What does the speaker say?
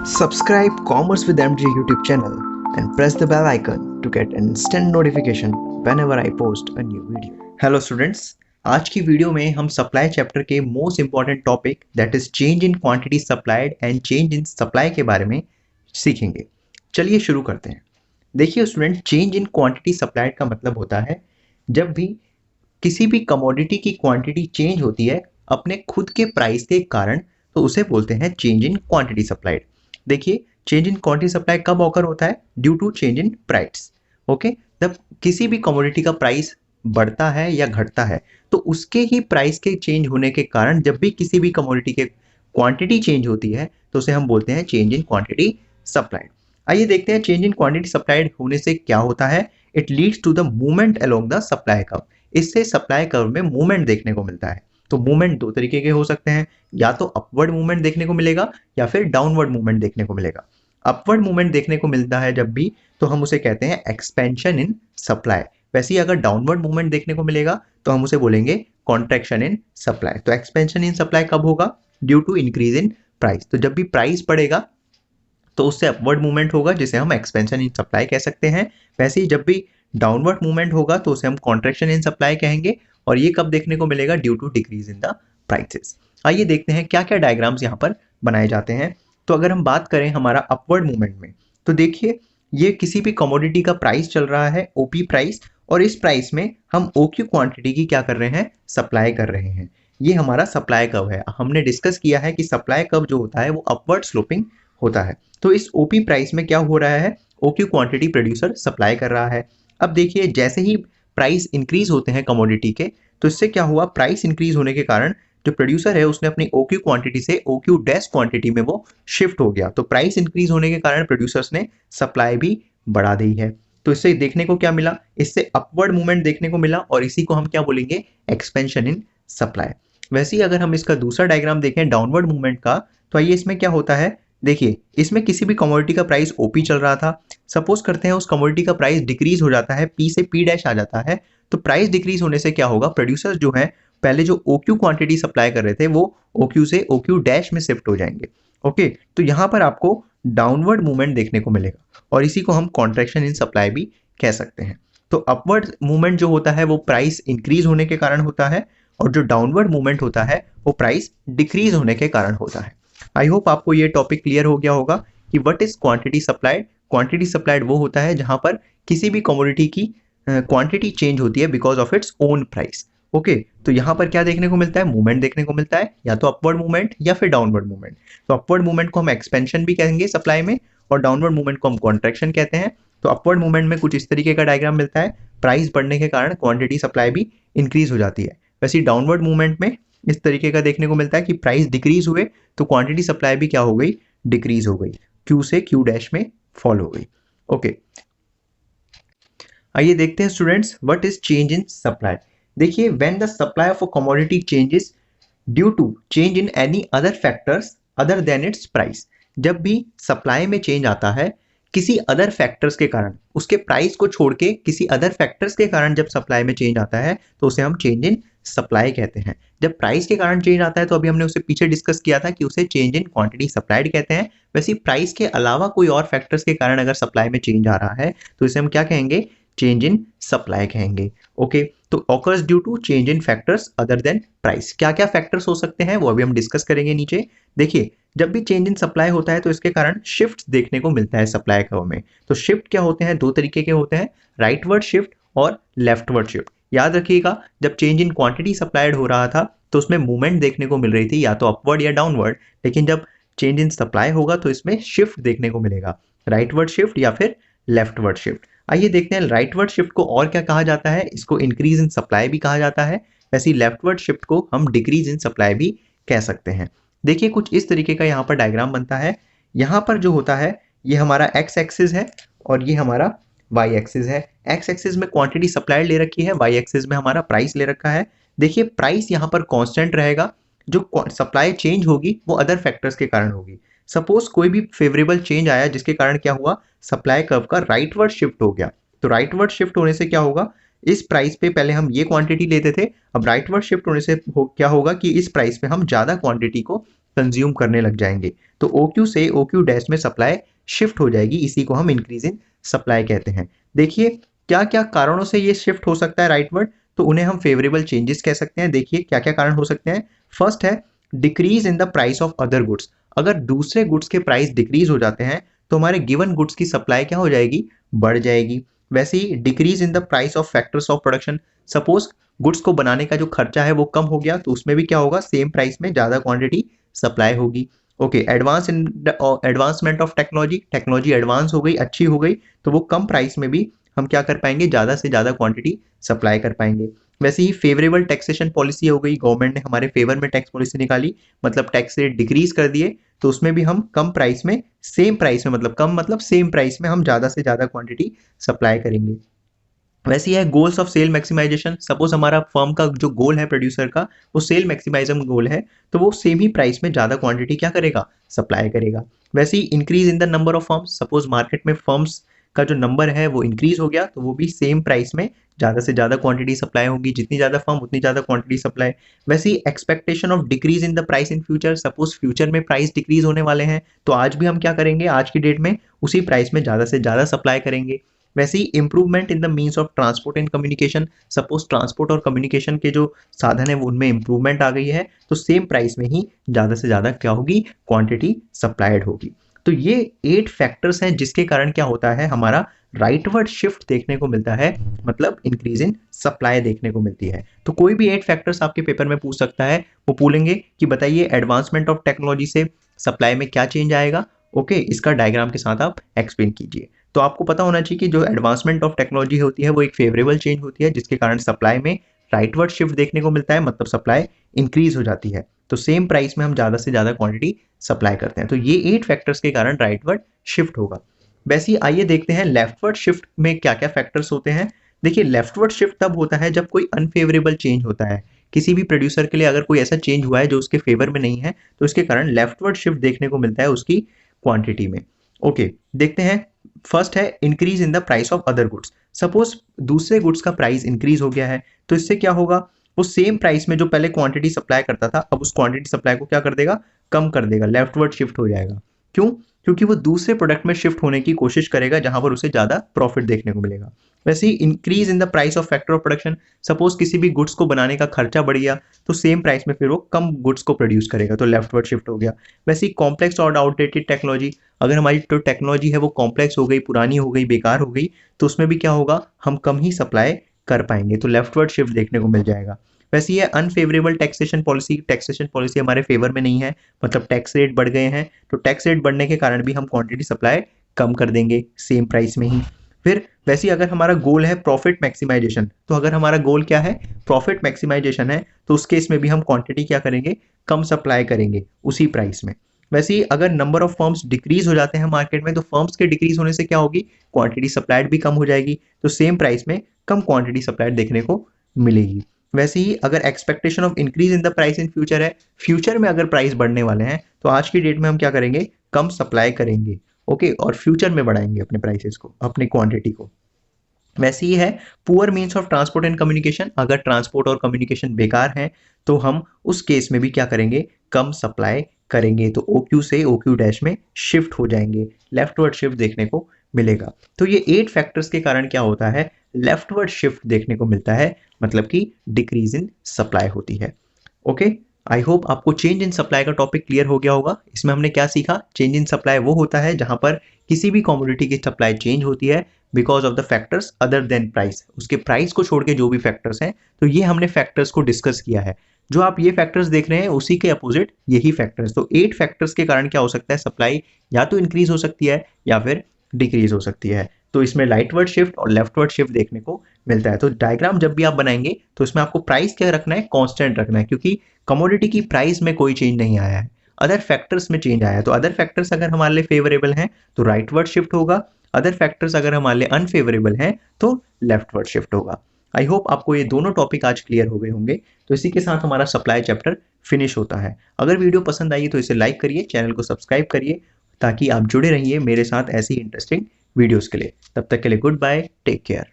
Subscribe Commerce with MJ YouTube channel and press the bell icon to get an instant notification whenever I post a new video. Hello students, आज की video में हम supply chapter के most important topic that is change in quantity supplied and change in supply के बारे में सीखेंगे। चलिए शुरू करते हैं। देखिए student, change in quantity supplied का मतलब होता है जब भी किसी भी कमोडिटी की क्वांटिटी चेंज होती है अपने खुद के प्राइस के कारण, तो उसे बोलते हैं चेंज इन क्वांटिटी सप्लाइड। देखिए, चेंज इन क्वांटिटी सप्लाई कब ऑकर होता है? Due to change in price. Okay, जब किसी भी कमोडिटी का प्राइस बढ़ता है या घटता है तो उसके ही प्राइस के चेंज होने के कारण जब भी किसी भी कमोडिटी के क्वांटिटी चेंज होती है तो उसे हम बोलते हैं चेंज इन क्वांटिटी सप्लाइड। आइए देखते हैं चेंज इन क्वांटिटी सप्लाइड होने से क्या होता है। It leads to the movement along the supply curve. इससे सप्लाई कर्व में मूवमेंट देखने को मिलता है। तो मूवमेंट दो तरीके के हो सकते हैं, या तो अपवर्ड मूवमेंट देखने को मिलेगा या फिर डाउनवर्ड मूवमेंट देखने को मिलेगा। अपवर्ड मूवमेंट देखने को मिलता है जब भी, तो हम उसे कहते हैं एक्सपेंशन इन सप्लाई। वैसे ही अगर डाउनवर्ड मूवमेंट देखने को मिलेगा तो हम उसे बोलेंगे कॉन्ट्रैक्शन इन सप्लाई। तो एक्सपेंशन इन सप्लाई कब होगा? Due to increase in price. तो जब भी प्राइस बढ़ेगा तो उससे अपवर्ड मूवमेंट होगा जिसे हम एक्सपेंशन इन सप्लाई कह सकते हैं। वैसे ही जब भी डाउनवर्ड मूवमेंट होगा तो उसे हम कॉन्ट्रैक्शन इन सप्लाई कहेंगे। और ये कब देखने को मिलेगा? Due to decrease in the prices. आइए देखते हैं क्या क्या डायग्राम्स यहाँ पर बनाए जाते हैं। तो अगर हम बात करें हमारा अपवर्ड मूवमेंट में, तो देखिए ये किसी भी कमोडिटी का प्राइस चल रहा है, ओपी प्राइस, और इस प्राइस में हम ओक्यू क्वांटिटी की क्या कर रहे हैं? सप्लाई कर रहे हैं। ये हमारा सप्लाई कर्व है। हमने डिस्कस किया है कि सप्लाई कर्व जो होता है वो अपवर्ड स्लोपिंग होता है। तो इस ओपी प्राइस में क्या हो रहा है? ओक्यू क्वांटिटी प्रोड्यूसर सप्लाई कर रहा है। अब देखिए, जैसे ही प्राइस इंक्रीज होते हैं कमोडिटी के, तो इससे क्या हुआ? प्राइस इंक्रीज होने के कारण जो प्रोड्यूसर है उसने अपनी ओक्यू क्वांटिटी से ओक्यू डैश क्वांटिटी में वो शिफ्ट हो गया। तो प्राइस इंक्रीज होने के कारण प्रोड्यूसर्स ने सप्लाई भी बढ़ा दी है। तो इससे देखने को क्या मिला? इससे अपवर्ड मूवमेंट देखने को मिला, और इसी को हम क्या बोलेंगे? Expansion in supply. वैसे ही अगर हम इसका दूसरा डायग्राम देखें डाउनवर्ड मूवमेंट का, तो आइए इसमें क्या होता है। देखिए, इसमें किसी भी कमोडिटी का प्राइस ओपी चल रहा था। सपोज करते हैं उस कमोडिटी का प्राइस डिक्रीज हो जाता है, पी से पी डैश आ जाता है। तो प्राइस डिक्रीज होने से क्या होगा? प्रोड्यूसर्स जो है पहले जो ओक्यू क्वांटिटी सप्लाई कर रहे थे वो ओक्यू से ओक्यू डैश में शिफ्ट हो जाएंगे। ओके, तो यहाँ पर आपको डाउनवर्ड मूवमेंट देखने को मिलेगा, और इसी को हम कॉन्ट्रैक्शन इन सप्लाई भी कह सकते हैं। तो अपवर्ड मूवमेंट जो होता है वो प्राइस इंक्रीज होने के कारण होता है, और जो डाउनवर्ड मूवमेंट होता है वो प्राइस डिक्रीज होने के कारण होता है। आई होप आपको ये टॉपिक क्लियर हो गया होगा कि what is quantity supplied. Quantity supplied वो होता है जहां पर किसी भी कमोडिटी की क्वांटिटी चेंज होती है because of its own price. Okay, तो यहाँ पर क्या देखने को मिलता है? मूवमेंट देखने को मिलता है, या तो अपवर्ड मूवमेंट या फिर डाउनवर्ड मूवमेंट। तो अपवर्ड मूवमेंट को हम एक्सपेंशन भी कहेंगे सप्लाई में, और डाउनवर्ड मूवमेंट को हम कॉन्ट्रैक्शन कहते हैं। तो अपवर्ड मूवमेंट में कुछ इस तरीके का डायग्राम मिलता है, प्राइस बढ़ने के कारण क्वांटिटी सप्लाई भी इंक्रीज हो जाती है। वैसे डाउनवर्ड मूवमेंट में इस तरीके का देखने को मिलता है कि प्राइस डिक्रीज हुए तो क्वांटिटी सप्लाई भी क्या हो गई? डिक्रीज हो गई, क्यू से क्यू डैश में फॉल हो गई। ओके, आइए देखते हैं students what is change in supply. देखिए, when the supply of a commodity changes due to change in any other factors other than its price. जब भी सप्लाई में चेंज आता है किसी अदर फैक्टर्स के कारण, उसके प्राइस को छोड़ के किसी अदर फैक्टर्स के कारण जब सप्लाई में चेंज आता है तो उसे हम चेंज इन सप्लाई कहते हैं। जब प्राइस के कारण चेंज आता है तो अभी हमने उसे पीछे डिस्कस किया था कि उसे चेंज इन क्वांटिटी सप्लाइड कहते हैं। वैसे प्राइस के अलावा कोई और फैक्टर्स के कारण अगर सप्लाई में चेंज आ रहा है तो इसे हम क्या कहेंगे? चेंज इन सप्लाई कहेंगे। ओके, तो occurs due to change in factors other than price. क्या क्या फैक्टर्स हो सकते हैं वो अभी हम डिस्कस करेंगे नीचे। देखिए, जब भी चेंज इन सप्लाई होता है तो इसके कारण शिफ्ट देखने को मिलता है सप्लाई कर्व में। तो शिफ्ट क्या होते हैं? दो तरीके के होते हैं, राइटवर्ड शिफ्ट और लेफ्टवर्ड शिफ्ट। याद रखिएगा, जब चेंज इन क्वांटिटी सप्लाइड हो रहा था तो उसमें मूवमेंट देखने को मिल रही थी, या तो अपवर्ड या डाउनवर्ड। लेकिन जब चेंज इन सप्लाई होगा तो इसमें शिफ्ट देखने को मिलेगा, राइटवर्ड शिफ्ट या फिर लेफ्टवर्ड शिफ्ट। आइए देखते हैं राइटवर्ड शिफ्ट को और क्या कहा जाता है। इसको इंक्रीज इन सप्लाई भी कहा जाता है। वैसे ही लेफ्टवर्ड शिफ्ट को हम डिक्रीज इन सप्लाई भी कह सकते हैं। देखिए, कुछ इस तरीके का यहाँ पर डायग्राम बनता है। यहाँ पर जो होता है ये हमारा एक्स एक्सिस है और ये हमारा वाई एक्सिस है। एक्स एक्सिस में क्वांटिटी सप्लाइड ले रखी है, वाई एक्सिस में हमारा प्राइस ले रखा है। देखिए, प्राइस यहाँ पर कांस्टेंट रहेगा, जो सप्लाई चेंज होगी वो अदर फैक्टर्स के कारण होगी। सपोज कोई भी फेवरेबल चेंज आया जिसके कारण क्या हुआ? सप्लाई कर्व का राइटवर्ड शिफ्ट हो गया। तो राइटवर्ड शिफ्ट होने से क्या होगा? इस प्राइस पे पहले हम ये क्वांटिटी लेते थे, अब राइटवर्ड शिफ्ट होने से क्या होगा कि इस प्राइस पे हम ज्यादा क्वांटिटी को कंज्यूम करने लग जाएंगे। तो OQ से OQ डैश में सप्लाई शिफ्ट हो जाएगी, इसी को हम इंक्रीज इन सप्लाई कहते हैं। देखिए क्या क्या कारणों से ये शिफ्ट हो सकता है राइटवर्ड, तो उन्हें हम फेवरेबल चेंजेस कह सकते हैं। देखिए क्या क्या कारण हो सकते हैं। फर्स्ट है decrease in the price of other goods. अगर दूसरे गुड्स के प्राइस डिक्रीज हो जाते हैं तो हमारे गिवन गुड्स की सप्लाई क्या हो जाएगी, बढ़ जाएगी। वैसे ही decrease in the price of factors of production. Suppose goods को बनाने का जो खर्चा है वो कम हो गया, तो उसमें भी क्या होगा, सेम प्राइस में ज्यादा क्वांटिटी सप्लाई होगी। Okay, advancement of technology. Technology advance हो गई, अच्छी हो गई, तो वो कम प्राइस में भी हम क्या कर पाएंगे, ज्यादा से ज्यादा क्वांटिटी सप्लाई कर पाएंगे। वैसे ही फेवरेबल टैक्सेशन पॉलिसी हो गई, गवर्नमेंट ने हमारे फेवर में टैक्स पॉलिसी निकाली, मतलब टैक्स रेट डिक्रीज कर दिए, तो उसमें भी हम कम प्राइस में, सेम प्राइस में, मतलब कम मतलब सेम प्राइस में हम ज्यादा से ज्यादा क्वांटिटी सप्लाई करेंगे। वैसे ही है goals of sale maximization. Suppose हमारा फर्म का जो गोल है प्रोड्यूसर का, वो सेल मैक्सिमाइजम गोल है, तो वो सेम ही प्राइस में ज्यादा क्वांटिटी क्या करेगा, सप्लाई करेगा। वैसे ही increase in the number of firms. Suppose market में फर्म्स का जो नंबर है वो इंक्रीज हो गया, तो वो भी सेम प्राइस में ज्यादा से ज्यादा क्वांटिटी सप्लाई होगी, जितनी ज्यादा फर्म उतनी ज्यादा क्वांटिटी सप्लाई। वैसे ही expectation of decrease in the price in future. Suppose future में प्राइस डिक्रीज होने वाले हैं, तो आज भी हम क्या करेंगे, आज की डेट में उसी प्राइस में ज्यादा से ज्यादा सप्लाई करेंगे। वैसे ही improvement in the means of transport and communication. Suppose transport और कम्युनिकेशन के जो साधन है वो उनमें इंप्रूवमेंट आ गई है, तो सेम प्राइस में ही ज्यादा से ज्यादा क्या होगी, क्वांटिटी सप्लाइड होगी। तो ये 8 फैक्टर्स हैं जिसके कारण क्या होता है, हमारा राइटवर्ड शिफ्ट देखने को मिलता है, मतलब इंक्रीज इन सप्लाई देखने को मिलती है। तो कोई भी 8 फैक्टर्स आपके पेपर में पूछ सकता है, वो पूछेंगे कि बताइए एडवांसमेंट ऑफ टेक्नोलॉजी से सप्लाई में क्या चेंज आएगा। ओके, इसका डायग्राम के साथ आप एक्सप्लेन कीजिए। तो आपको पता होना चाहिए कि जो एडवांसमेंट ऑफ टेक्नोलॉजी होती है वो एक फेवरेबल चेंज होती है, जिसके कारण सप्लाई में राइटवर्ड शिफ्ट देखने को मिलता है, मतलब सप्लाई इंक्रीज हो जाती है, तो सेम प्राइस में हम ज्यादा से ज्यादा क्वांटिटी सप्लाई करते हैं। तो ये 8 फैक्टर्स के कारण राइटवर्ड शिफ्ट होगा। वैसे ही आइए देखते हैं लेफ्टवर्ड शिफ्ट में क्या क्या फैक्टर्स होते हैं। देखिए लेफ्टवर्ड शिफ्ट तब होता है जब कोई अनफेवरेबल चेंज होता है, किसी भी प्रोड्यूसर के लिए अगर कोई ऐसा चेंज हुआ है जो उसके फेवर में नहीं है, तो इसके कारण लेफ्टवर्ड शिफ्ट देखने को मिलता है उसकी क्वांटिटी में। ओके, देखते हैं। फर्स्ट है increase in the price of other goods. Suppose दूसरे गुड्स का प्राइस इंक्रीज हो गया है, तो इससे क्या होगा, वो सेम प्राइस में जो पहले क्वांटिटी सप्लाई करता था, अब उस क्वांटिटी सप्लाई को क्या कर देगा, कम कर देगा, लेफ्टवर्ड शिफ्ट हो जाएगा। क्यों, क्योंकि वो दूसरे प्रोडक्ट में शिफ्ट होने की कोशिश करेगा जहां पर उसे ज्यादा प्रॉफिट देखने को मिलेगा। वैसे ही increase in the price of factor of production. Suppose किसी भी गुड्स को बनाने का खर्चा बढ़ गया, तो सेम प्राइस में फिर वो कम गुड्स को प्रोड्यूस करेगा, तो लेफ्टवर्ड शिफ्ट हो गया। वैसे ही कॉम्प्लेक्स और आउटडेटेड टेक्नोलॉजी। अगर हमारी जो टेक्नोलॉजी है वो कॉम्प्लेक्स हो गई, पुरानी हो गई, बेकार हो गई, तो उसमें भी क्या होगा, हम कम ही सप्लाई कर पाएंगे, तो लेफ्टवर्ड शिफ्ट देखने को मिल जाएगा। वैसे ये unfavourable taxation policy. Taxation policy हमारे फेवर में नहीं है, मतलब टैक्स रेट बढ़ गए हैं, तो टैक्स रेट बढ़ने के कारण भी हम क्वांटिटी सप्लाई कम कर देंगे सेम प्राइस में ही। फिर वैसे अगर हमारा गोल है प्रॉफिट मैक्सिमाइजेशन, तो अगर हमारा गोल क्या है, प्रॉफिट मैक्सिमाइजेशन है, तो उस केस में भी हम क्वांटिटी क्या करेंगे, कम सप्लाई करेंगे उसी प्राइस में। वैसे ही अगर नंबर ऑफ फर्म्स डिक्रीज हो जाते हैं मार्केट में, तो फर्म्स के डिक्रीज होने से क्या होगी, क्वांटिटी सप्लाइड भी कम हो जाएगी, तो सेम प्राइस में कम क्वांटिटी सप्लाइड देखने को मिलेगी। वैसे ही अगर expectation of increase in the price in future है, फ्यूचर में अगर प्राइस बढ़ने वाले हैं, तो आज की डेट में हम क्या करेंगे, कम सप्लाई करेंगे। ओके, और फ्यूचर में बढ़ाएंगे अपने प्राइसेस को, अपने क्वांटिटी को। वैसे ही है poor means of transport and communication. अगर ट्रांसपोर्ट और कम्युनिकेशन बेकार है, तो हम उस केस में भी क्या करेंगे, कम सप्लाई करेंगे, तो OQ से OQ डैश में शिफ्ट हो जाएंगे, लेफ्टवर्ड शिफ्ट देखने को मिलेगा। तो ये 8 फैक्टर्स के कारण क्या होता है, लेफ्टवर्ड शिफ्ट देखने को मिलता है, मतलब कि डिक्रीज इन सप्लाई होती है। ओके, आई होप आपको चेंज इन सप्लाई का टॉपिक क्लियर हो गया होगा। इसमें हमने क्या सीखा, चेंज इन सप्लाई वो होता है जहां पर किसी भी कमोडिटी की सप्लाई चेंज होती है because of the factors other than price, उसके प्राइस को छोड़ के जो भी फैक्टर्स हैं, तो ये हमने फैक्टर्स को डिस्कस किया है। जो आप ये फैक्टर्स देख रहे हैं उसी के अपोजिट यही फैक्टर्स। तो 8 फैक्टर्स के कारण क्या हो सकता है, सप्लाई या तो इंक्रीज हो सकती है या फिर डिक्रीज हो सकती है। तो इसमें राइटवर्ड शिफ्ट और लेफ्टवर्ड शिफ्ट देखने को मिलता है। तो डायग्राम जब भी आप बनाएंगे तो इसमें आपको प्राइस क्या रखना है, कांस्टेंट रखना है, क्योंकि कमोडिटी की प्राइस में कोई चेंज नहीं आया है, अदर फैक्टर्स में चेंज आया है। तो अदर फैक्टर्स अगर हमारे लिए फेवरेबल हैं तो राइटवर्ड शिफ्ट होगा, अदर फैक्टर्स अगर हमारे लिए अनफेवरेबल हैं तो लेफ्टवर्ड शिफ्ट होगा। आई होप आपको ये दोनों टॉपिक आज क्लियर हो गए होंगे। तो इसी के साथ हमारा सप्लाई चैप्टर फिनिश होता है। अगर वीडियो पसंद आई तो इसे लाइक करिए, चैनल को सब्सक्राइब करिए, ताकि आप जुड़े रहिए मेरे साथ ऐसी इंटरेस्टिंग वीडियोस के लिए। तब तक के लिए गुड बाय, टेक केयर।